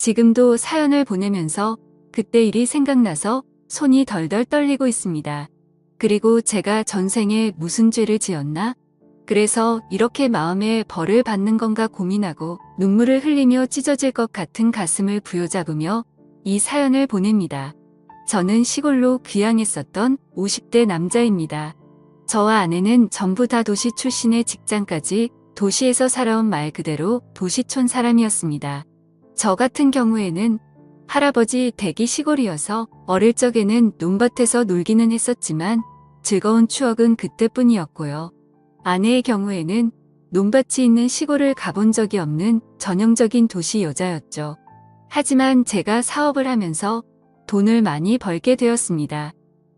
지금도 사연을 보내면서 그때 일이 생각나서 손이 덜덜 떨리고 있습니다. 그리고 제가 전생에 무슨 죄를 지었나? 그래서 이렇게 마음에 벌을 받는 건가 고민하고 눈물을 흘리며 찢어질 것 같은 가슴을 부여잡으며 이 사연을 보냅니다. 저는 시골로 귀향했었던 50대 남자입니다. 저와 아내는 전부 다 도시 출신의 직장까지 도시에서 살아온 말 그대로 도시촌 사람이었습니다. 저 같은 경우에는 할아버지 댁이 시골이어서 어릴 적에는 논밭에서 놀기는 했었지만 즐거운 추억은 그때뿐이었고요. 아내의 경우에는 논밭이 있는 시골을 가본 적이 없는 전형적인 도시 여자였죠. 하지만 제가 사업을 하면서 돈을 많이 벌게 되었습니다.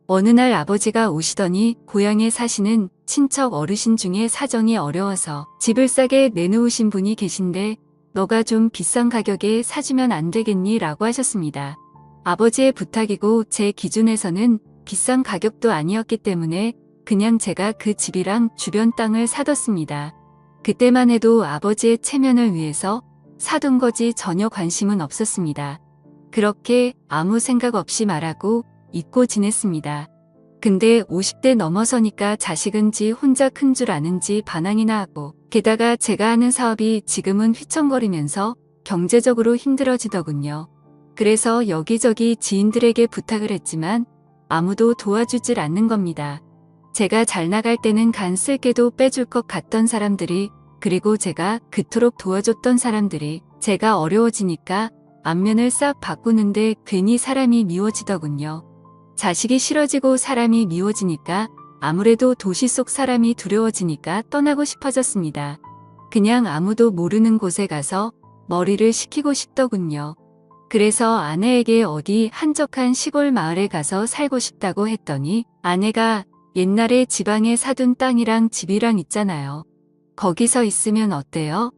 어느 날 아버지가 오시더니 고향에 사시는 친척 어르신 중에 사정이 어려워서 집을 싸게 내놓으신 분이 계신데 너가 좀 비싼 가격에 사주면 안 되겠니? 라고 하셨습니다. 아버지의 부탁이고 제 기준에서는 비싼 가격도 아니었기 때문에 그냥 제가 그 집이랑 주변 땅을 사뒀습니다. 그때만 해도 아버지의 체면을 위해서 사둔 거지 전혀 관심은 없었습니다. 그렇게 아무 생각 없이 말하고 잊고 지냈습니다. 근데 50대 넘어서니까 자식은 지 혼자 큰 줄 아는지 반항이나 하고 게다가 제가 하는 사업이 지금은 휘청거리면서 경제적으로 힘들어지더군요. 그래서 여기저기 지인들에게 부탁을 했지만 아무도 도와주질 않는 겁니다. 제가 잘 나갈 때는 간 쓸게도 빼줄 것 같던 사람들이 그리고 제가 그토록 도와줬던 사람들이 제가 어려워지니까 안면을 싹 바꾸는데 괜히 사람이 미워지더군요. 자식이 싫어지고 사람이 미워지니까 아무래도 도시 속 사람이 두려워지니까 떠나고 싶어졌습니다. 그냥 아무도 모르는 곳에 가서 머리를 식히고 싶더군요. 그래서 아내에게 어디 한적한 시골 마을에 가서 살고 싶다고 했더니 아내가 옛날에 지방에 사둔 땅이랑 집이랑 있잖아요. 거기서 있으면 어때요?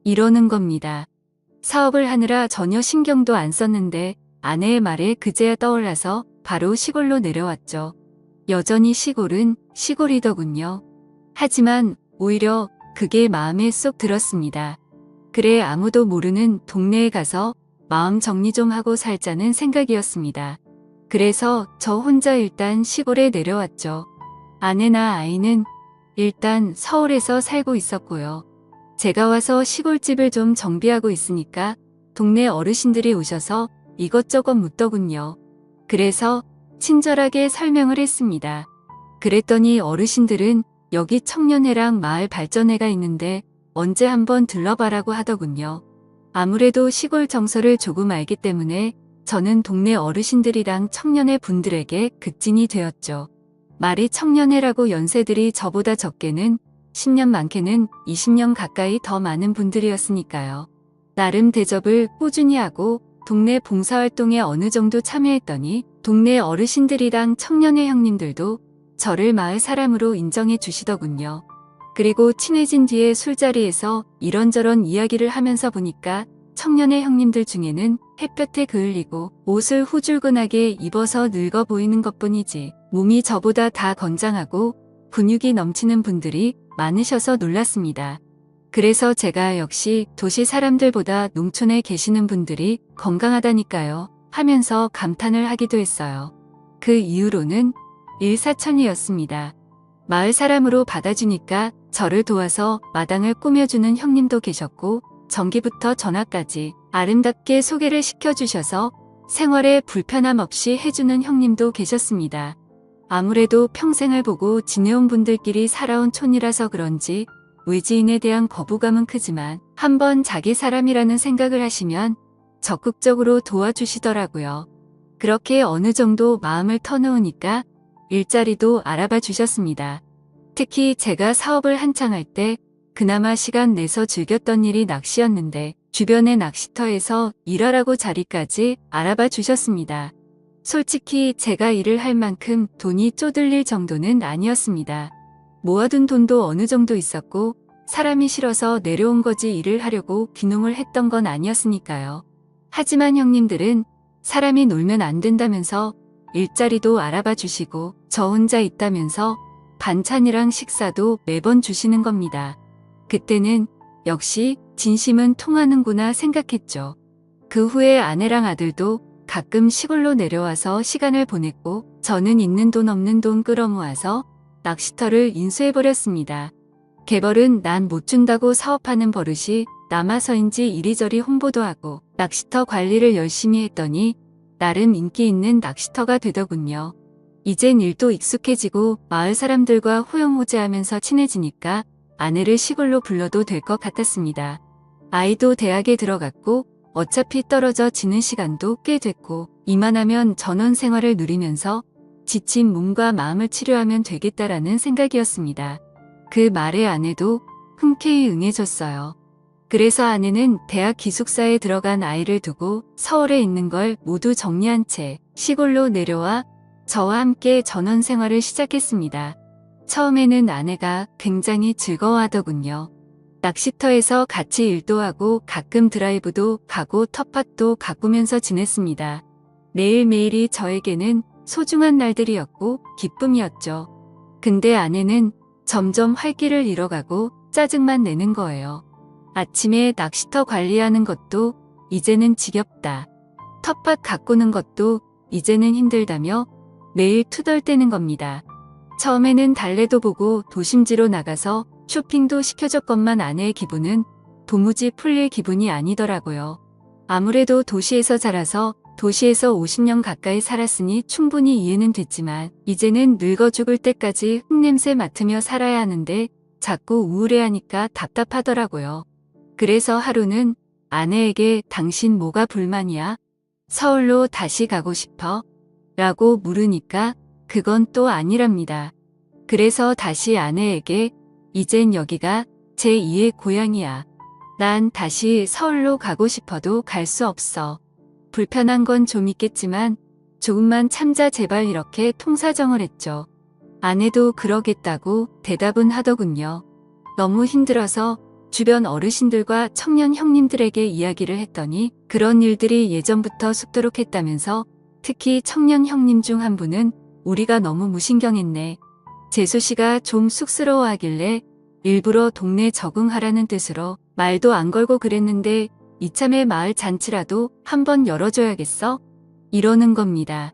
이러는 겁니다. 사업을 하느라 전혀 신경도 안 썼는데 아내의 말에 그제야 떠올라서 바로 시골로 내려왔죠. 여전히 시골은 시골이더군요. 하지만 오히려 그게 마음에 쏙 들었습니다. 그래 아무도 모르는 동네에 가서 마음 정리 좀 하고 살자는 생각이었습니다. 그래서 저 혼자 일단 시골에 내려왔죠. 아내나 아이는 일단 서울에서 살고 있었고요. 제가 와서 시골집을 좀 정비하고 있으니까 동네 어르신들이 오셔서 이것저것 묻더군요. 그래서 친절하게 설명을 했습니다. 그랬더니 어르신들은 여기 청년회랑 마을 발전회가 있는데 언제 한번 들러봐라고 하더군요. 아무래도 시골 정서를 조금 알기 때문에 저는 동네 어르신들이랑 청년회 분들에게 급진이 되었죠. 말이 청년회라고 연세들이 저보다 적게는 10년 많게는 20년 가까이 더 많은 분들이었으니까요. 나름 대접을 꾸준히 하고 동네 봉사활동에 어느 정도 참여했더니 동네 어르신들이랑 청년회 형님들도 저를 마을 사람으로 인정해 주시더군요. 그리고 친해진 뒤에 술자리에서 이런저런 이야기를 하면서 보니까 청년회 형님들 중에는 햇볕에 그을리고 옷을 후줄근하게 입어서 늙어 보이는 것뿐이지 몸이 저보다 다 건장하고 근육이 넘치는 분들이 많으셔서 놀랐습니다. 그래서 제가 역시 도시 사람들보다 농촌에 계시는 분들이 건강하다니까요 하면서 감탄을 하기도 했어요. 그 이후로는 일사천리였습니다. 마을 사람으로 받아주니까 저를 도와서 마당을 꾸며주는 형님도 계셨고 전기부터 전화까지 아름답게 소개를 시켜주셔서 생활에 불편함 없이 해주는 형님도 계셨습니다. 아무래도 평생을 보고 지내온 분들끼리 살아온 촌이라서 그런지 외지인에 대한 거부감은 크지만 한번 자기 사람이라는 생각을 하시면 적극적으로 도와주시더라고요. 그렇게 어느 정도 마음을 터놓으니까 일자리도 알아봐 주셨습니다. 특히 제가 사업을 한창 할 때 그나마 시간 내서 즐겼던 일이 낚시였는데 주변의 낚시터에서 일하라고 자리까지 알아봐 주셨습니다. 솔직히 제가 일을 할 만큼 돈이 쪼들릴 정도는 아니었습니다. 모아둔 돈도 어느 정도 있었고 사람이 싫어서 내려온 거지 일을 하려고 귀농을 했던 건 아니었으니까요. 하지만 형님들은 사람이 놀면 안 된다면서 일자리도 알아봐 주시고 저 혼자 있다면서 반찬이랑 식사도 매번 주시는 겁니다. 그때는 역시 진심은 통하는구나 생각했죠. 그 후에 아내랑 아들도 가끔 시골로 내려와서 시간을 보냈고 저는 있는 돈 없는 돈 끌어모아서 낚시터를 인수해버렸습니다. 개벌은 난 못 준다고 사업하는 버릇이 남아서인지 이리저리 홍보도 하고 낚시터 관리를 열심히 했더니 나름 인기 있는 낚시터가 되더군요. 이젠 일도 익숙해지고 마을 사람들과 호영호재하면서 친해지니까 아내를 시골로 불러도 될 것 같았습니다. 아이도 대학에 들어갔고 어차피 떨어져 지는 시간도 꽤 됐고 이만하면 전원 생활을 누리면서 지친 몸과 마음을 치료하면 되겠다라는 생각이었습니다. 그 말에 아내도 흔쾌히 응해줬어요. 그래서 아내는 대학 기숙사에 들어간 아이를 두고 서울에 있는 걸 모두 정리한 채 시골로 내려와 저와 함께 전원 생활을 시작했습니다. 처음에는 아내가 굉장히 즐거워하더군요. 낚시터에서 같이 일도 하고 가끔 드라이브도 가고 텃밭도 가꾸면서 지냈습니다. 매일매일이 저에게는 소중한 날들이었고 기쁨이었죠. 근데 아내는 점점 활기를 잃어가고 짜증만 내는 거예요. 아침에 낚시터 관리하는 것도 이제는 지겹다. 텃밭 가꾸는 것도 이제는 힘들다며 매일 투덜대는 겁니다. 처음에는 달래도 보고 도심지로 나가서 쇼핑도 시켜줬건만 아내의 기분은 도무지 풀릴 기분이 아니더라고요. 아무래도 도시에서 자라서 도시에서 50년 가까이 살았으니 충분히 이해는 됐지만 이제는 늙어 죽을 때까지 흙냄새 맡으며 살아야 하는데 자꾸 우울해하니까 답답하더라고요. 그래서 하루는 아내에게 당신 뭐가 불만이야? 서울로 다시 가고 싶어? 라고 물으니까 그건 또 아니랍니다. 그래서 다시 아내에게 이젠 여기가 제2의 고향이야. 난 다시 서울로 가고 싶어도 갈 수 없어. 불편한 건 좀 있겠지만 조금만 참자 제발 이렇게 통사정을 했죠. 아내도 그러겠다고 대답은 하더군요. 너무 힘들어서 주변 어르신들과 청년 형님들에게 이야기를 했더니 그런 일들이 예전부터 숲도록 했다면서 특히 청년 형님 중 한 분은 우리가 너무 무신경했네. 재수 씨가 좀 쑥스러워하길래 일부러 동네 적응하라는 뜻으로 말도 안 걸고 그랬는데 이참에 마을 잔치라도 한번 열어줘야겠어? 이러는 겁니다.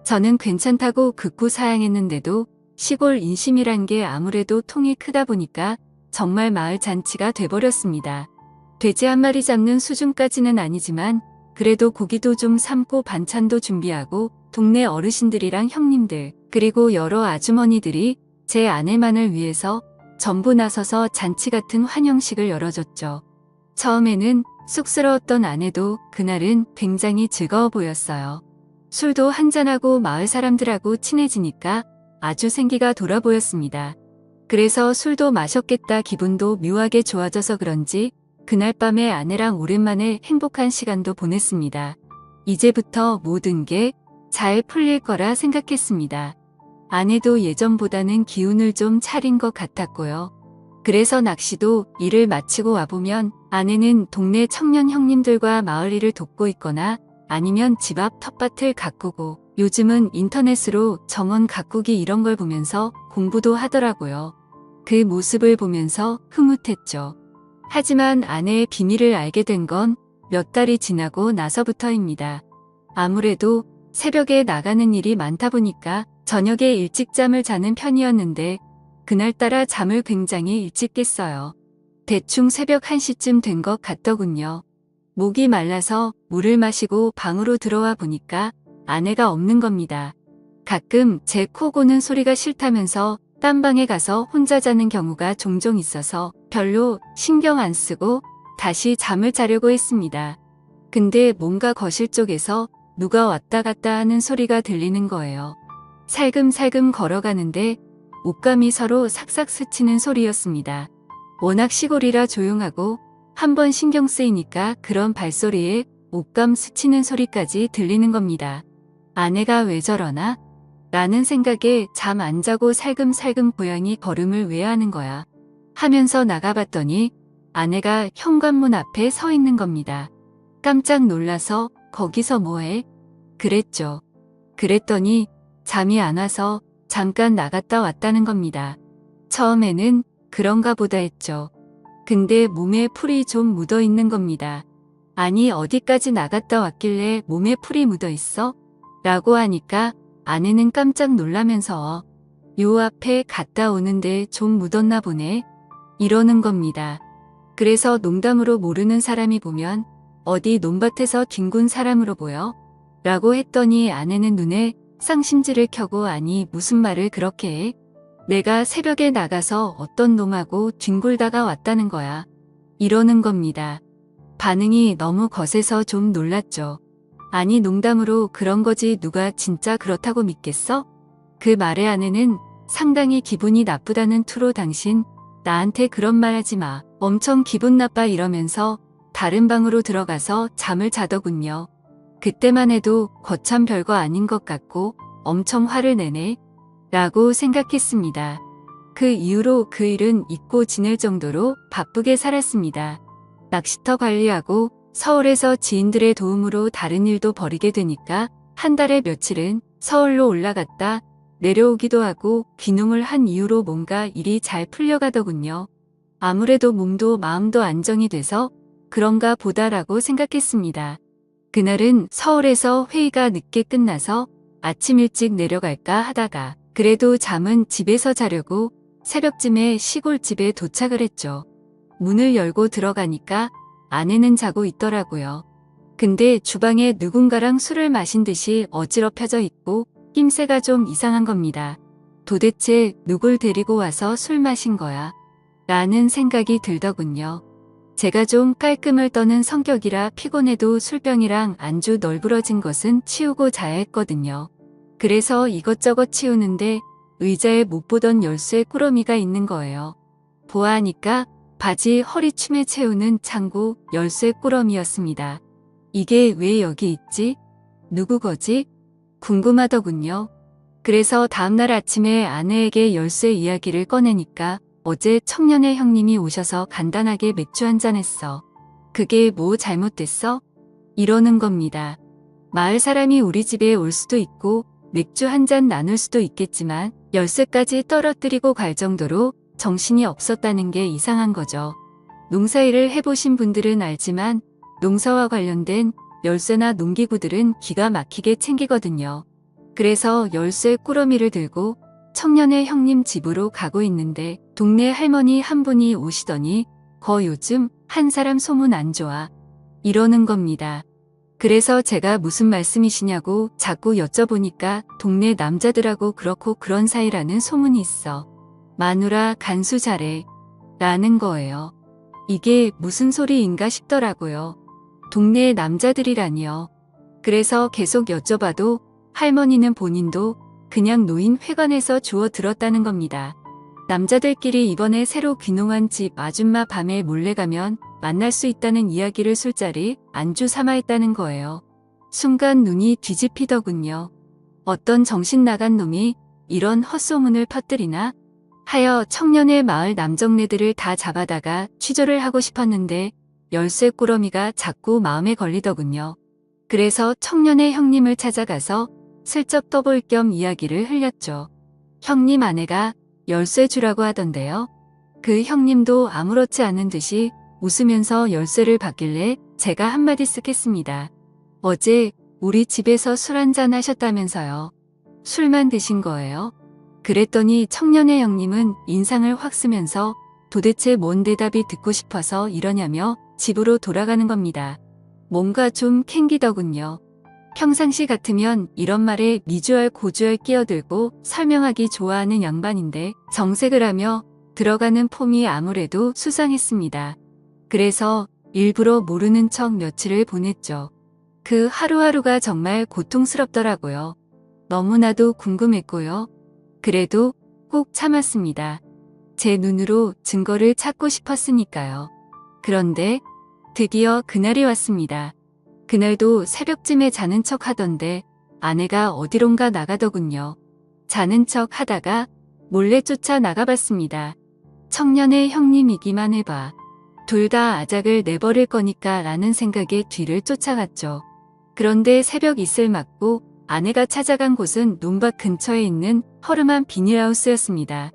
저는 괜찮다고 극구 사양했는데도 시골 인심이란 게 아무래도 통이 크다 보니까 정말 마을 잔치가 돼버렸습니다. 돼지 한 마리 잡는 수준까지는 아니지만 그래도 고기도 좀 삶고 반찬도 준비하고 동네 어르신들이랑 형님들 그리고 여러 아주머니들이 제 아내만을 위해서 전부 나서서 잔치 같은 환영식을 열어줬죠. 처음에는 쑥스러웠던 아내도 그날은 굉장히 즐거워 보였어요. 술도 한잔하고 마을 사람들하고 친해지니까 아주 생기가 돌아 보였습니다. 그래서 술도 마셨겠다 기분도 묘하게 좋아져서 그런지 그날 밤에 아내랑 오랜만에 행복한 시간도 보냈습니다. 이제부터 모든 게 잘 풀릴 거라 생각했습니다. 아내도 예전보다는 기운을 좀 차린 것 같았고요. 그래서 낚시도 일을 마치고 와보면 아내는 동네 청년 형님들과 마을 일을 돕고 있거나 아니면 집 앞 텃밭을 가꾸고 요즘은 인터넷으로 정원 가꾸기 이런 걸 보면서 공부도 하더라고요. 그 모습을 보면서 흐뭇했죠. 하지만 아내의 비밀을 알게 된 건 몇 달이 지나고 나서부터입니다. 아무래도 새벽에 나가는 일이 많다 보니까 저녁에 일찍 잠을 자는 편이었는데 그날따라 잠을 굉장히 일찍 깼어요. 대충 새벽 1시쯤 된 것 같더군요. 목이 말라서 물을 마시고 방으로 들어와 보니까 아내가 없는 겁니다. 가끔 제 코 고는 소리가 싫다면서 딴 방에 가서 혼자 자는 경우가 종종 있어서 별로 신경 안 쓰고 다시 잠을 자려고 했습니다. 근데 뭔가 거실 쪽에서 누가 왔다 갔다 하는 소리가 들리는 거예요. 살금살금 걸어가는데 옷감이 서로 삭삭 스치는 소리였습니다. 워낙 시골이라 조용하고 한번 신경 쓰이니까 그런 발소리에 옷감 스치는 소리까지 들리는 겁니다. 아내가 왜 저러나? 라는 생각에 잠 안 자고 살금살금 고양이 걸음을 왜 하는 거야? 하면서 나가봤더니 아내가 현관문 앞에 서 있는 겁니다. 깜짝 놀라서 거기서 뭐해? 그랬죠. 그랬더니 잠이 안 와서 잠깐 나갔다 왔다는 겁니다. 처음에는 그런가 보다 했죠. 근데 몸에 풀이 좀 묻어 있는 겁니다. 아니 어디까지 나갔다 왔길래 몸에 풀이 묻어 있어? 라고 하니까 아내는 깜짝 놀라면서 요 앞에 갔다 오는데 좀 묻었나 보네. 이러는 겁니다. 그래서 농담으로 모르는 사람이 보면 어디 논밭에서 뒹군 사람으로 보여? 라고 했더니 아내는 눈에 쌍심지를 켜고 아니 무슨 말을 그렇게 해? 내가 새벽에 나가서 어떤 놈하고 뒹굴다가 왔다는 거야. 이러는 겁니다. 반응이 너무 거세서 좀 놀랐죠. 아니 농담으로 그런 거지 누가 진짜 그렇다고 믿겠어? 그 말에 아내는 상당히 기분이 나쁘다는 투로 당신 나한테 그런 말 하지 마. 엄청 기분 나빠 이러면서 다른 방으로 들어가서 잠을 자더군요. 그때만 해도 거참 별거 아닌 것 같고 엄청 화를 내네 라고 생각했습니다. 그 이후로 그 일은 잊고 지낼 정도로 바쁘게 살았습니다. 낚시터 관리하고 서울에서 지인들의 도움으로 다른 일도 벌이게 되니까 한 달에 며칠은 서울로 올라갔다 내려오기도 하고 귀농을 한 이후로 뭔가 일이 잘 풀려가더군요. 아무래도 몸도 마음도 안정이 돼서 그런가 보다라고 생각했습니다. 그날은 서울에서 회의가 늦게 끝나서 아침 일찍 내려갈까 하다가 그래도 잠은 집에서 자려고 새벽쯤에 시골집에 도착을 했죠. 문을 열고 들어가니까 아내는 자고 있더라고요. 근데 주방에 누군가랑 술을 마신 듯이 어지럽혀져 있고 낌새가 좀 이상한 겁니다. 도대체 누굴 데리고 와서 술 마신 거야? 라는 생각이 들더군요. 제가 좀 깔끔을 떠는 성격이라 피곤해도 술병이랑 안주 널브러진 것은 치우고 자야 했거든요. 그래서 이것저것 치우는데 의자에 못 보던 열쇠 꾸러미가 있는 거예요. 보아하니까 바지 허리춤에 채우는 창고 열쇠 꾸러미였습니다. 이게 왜 여기 있지? 누구 거지? 궁금하더군요. 그래서 다음날 아침에 아내에게 열쇠 이야기를 꺼내니까 어제 청년의 형님이 오셔서 간단하게 맥주 한잔 했어. 그게 뭐 잘못됐어? 이러는 겁니다. 마을 사람이 우리 집에 올 수도 있고 맥주 한잔 나눌 수도 있겠지만 열쇠까지 떨어뜨리고 갈 정도로 정신이 없었다는 게 이상한 거죠. 농사일을 해보신 분들은 알지만 농사와 관련된 열쇠나 농기구들은 기가 막히게 챙기거든요. 그래서 열쇠 꾸러미를 들고 청년의 형님 집으로 가고 있는데 동네 할머니 한 분이 오시더니 거 요즘 한 사람 소문 안 좋아. 이러는 겁니다. 그래서 제가 무슨 말씀이시냐고 자꾸 여쭤보니까 동네 남자들하고 그렇고 그런 사이라는 소문이 있어. 마누라 간수 잘해. 라는 거예요. 이게 무슨 소리인가 싶더라고요. 동네 남자들이라니요. 그래서 계속 여쭤봐도 할머니는 본인도 그냥 노인 회관에서 주워 들었다는 겁니다. 남자들끼리 이번에 새로 귀농한 집 아줌마 밤에 몰래 가면 만날 수 있다는 이야기를 술자리 안주 삼아 했다는 거예요. 순간 눈이 뒤집히더군요. 어떤 정신 나간 놈이 이런 헛소문을 퍼뜨리나 하여 청년의 마을 남정네들을 다 잡아다가 취조를 하고 싶었는데 열쇠 꾸러미가 자꾸 마음에 걸리더군요. 그래서 청년의 형님을 찾아가서 슬쩍 떠볼 겸 이야기를 흘렸죠. 형님 아내가 열쇠 주라고 하던데요. 그 형님도 아무렇지 않은 듯이 웃으면서 열쇠를 받길래 제가 한마디 쓱 했습니다. 어제 우리 집에서 술 한잔 하셨다면서요. 술만 드신 거예요? 그랬더니 청년의 형님은 인상을 확 쓰면서 도대체 뭔 대답이 듣고 싶어서 이러냐며 집으로 돌아가는 겁니다. 뭔가 좀 캥기더군요. 평상시 같으면 이런 말에 미주알 고주알 끼어들고 설명하기 좋아하는 양반인데 정색을 하며 들어가는 폼이 아무래도 수상했습니다. 그래서 일부러 모르는 척 며칠을 보냈죠. 그 하루하루가 정말 고통스럽더라고요. 너무나도 궁금했고요. 그래도 꼭 참았습니다. 제 눈으로 증거를 찾고 싶었으니까요. 그런데 드디어 그날이 왔습니다. 그날도 새벽쯤에 자는 척 하던데 아내가 어디론가 나가더군요. 자는 척 하다가 몰래 쫓아 나가봤습니다. 청년의 형님이기만 해봐. 둘 다 아작을 내버릴 거니까 라는 생각에 뒤를 쫓아갔죠. 그런데 새벽 이슬 맞고 아내가 찾아간 곳은 논밭 근처에 있는 허름한 비닐하우스였습니다.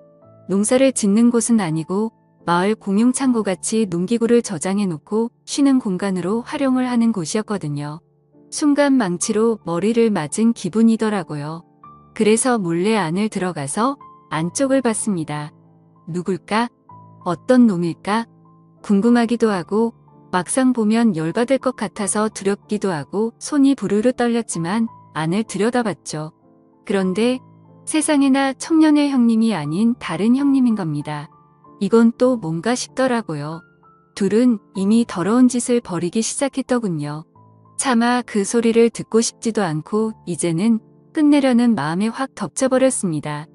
농사를 짓는 곳은 아니고 마을 공용창고같이 농기구를 저장해놓고 쉬는 공간으로 활용을 하는 곳이었거든요. 순간 망치로 머리를 맞은 기분이더라고요. 그래서 몰래 안을 들어가서 안쪽을 봤습니다. 누굴까? 어떤 놈일까? 궁금하기도 하고 막상 보면 열받을 것 같아서 두렵기도 하고 손이 부르르 떨렸지만 안을 들여다봤죠. 그런데 세상에나 청년의 형님이 아닌 다른 형님인 겁니다. 이건 또 뭔가 싶더라고요. 둘은 이미 더러운 짓을 벌이기 시작했더군요. 차마 그 소리를 듣고 싶지도 않고 이제는 끝내려는 마음에 확 덮쳐버렸습니다.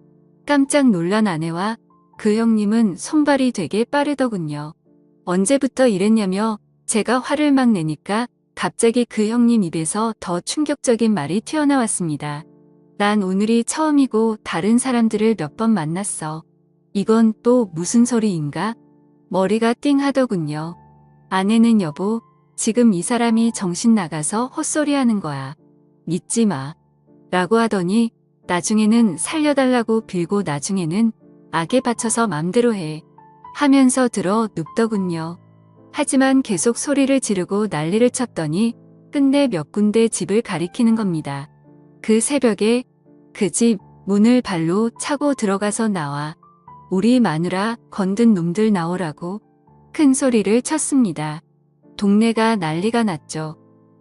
깜짝 놀란 아내와 그 형님은 손발이 되게 빠르더군요. 언제부터 이랬냐며 제가 화를 막 내니까 갑자기 그 형님 입에서 더 충격적인 말이 튀어나왔습니다. 난 오늘이 처음이고 다른 사람들을 몇 번 만났어. 이건 또 무슨 소리인가? 머리가 띵 하더군요. 아내는 여보, 지금 이 사람이 정신 나가서 헛소리하는 거야. 믿지 마. 라고 하더니 나중에는 살려달라고 빌고 나중에는 악에 바쳐서 맘대로 해. 하면서 들어 눕더군요. 하지만 계속 소리를 지르고 난리를 쳤더니 끝내 몇 군데 집을 가리키는 겁니다. 그 새벽에 그 집 문을 발로 차고 들어가서 나와 우리 마누라 건든 놈들 나오라고 큰 소리를 쳤습니다. 동네가 난리가 났죠.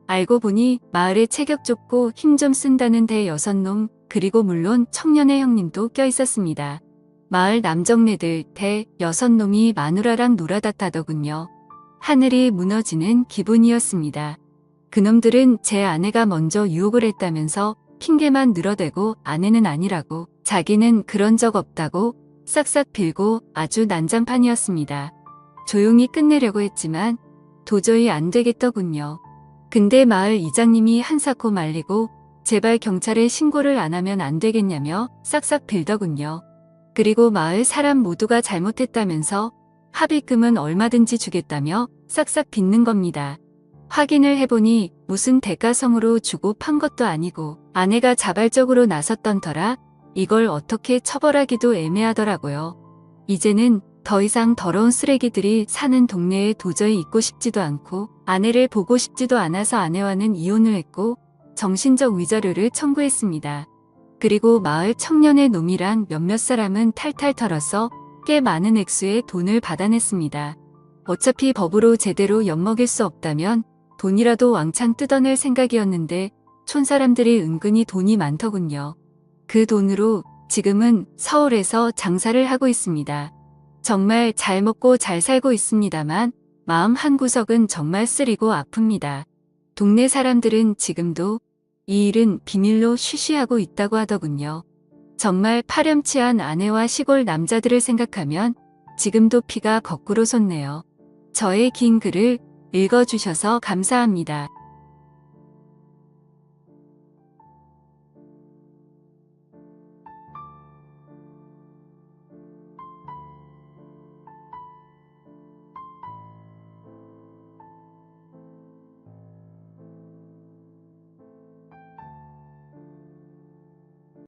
알고 보니 마을에 체격 좁고 힘 좀 쓴다는 대여섯 놈 그리고 물론 청년의 형님도 껴있었습니다. 마을 남정네들 대여섯 놈이 마누라랑 놀아다타더군요. 하늘이 무너지는 기분이었습니다. 그놈들은 제 아내가 먼저 유혹을 했다면서 핑계만 늘어대고 아내는 아니라고 자기는 그런 적 없다고 싹싹 빌고 아주 난장판이었습니다. 조용히 끝내려고 했지만 도저히 안 되겠더군요. 근데 마을 이장님이 한사코 말리고 제발 경찰에 신고를 안 하면 안 되겠냐며 싹싹 빌더군요. 그리고 마을 사람 모두가 잘못했다면서 합의금은 얼마든지 주겠다며 싹싹 빚는 겁니다. 확인을 해보니 무슨 대가성으로 주고 판 것도 아니고 아내가 자발적으로 나섰던 터라 이걸 어떻게 처벌하기도 애매하더라고요. 이제는 더 이상 더러운 쓰레기들이 사는 동네에 도저히 있고 싶지도 않고 아내를 보고 싶지도 않아서 아내와는 이혼을 했고 정신적 위자료를 청구했습니다. 그리고 마을 청년의 놈이랑 몇몇 사람은 탈탈 털어서 꽤 많은 액수의 돈을 받아냈습니다. 어차피 법으로 제대로 엿먹일 수 없다면 돈이라도 왕창 뜯어낼 생각이었는데 촌사람들이 은근히 돈이 많더군요. 그 돈으로 지금은 서울에서 장사를 하고 있습니다. 정말 잘 먹고 잘 살고 있습니다만 마음 한구석은 정말 쓰리고 아픕니다. 동네 사람들은 지금도 이 일은 비밀로 쉬쉬하고 있다고 하더군요. 정말 파렴치한 아내와 시골 남자들을 생각하면 지금도 피가 거꾸로 솟네요. 저의 긴 글을 읽어주셔서 감사합니다.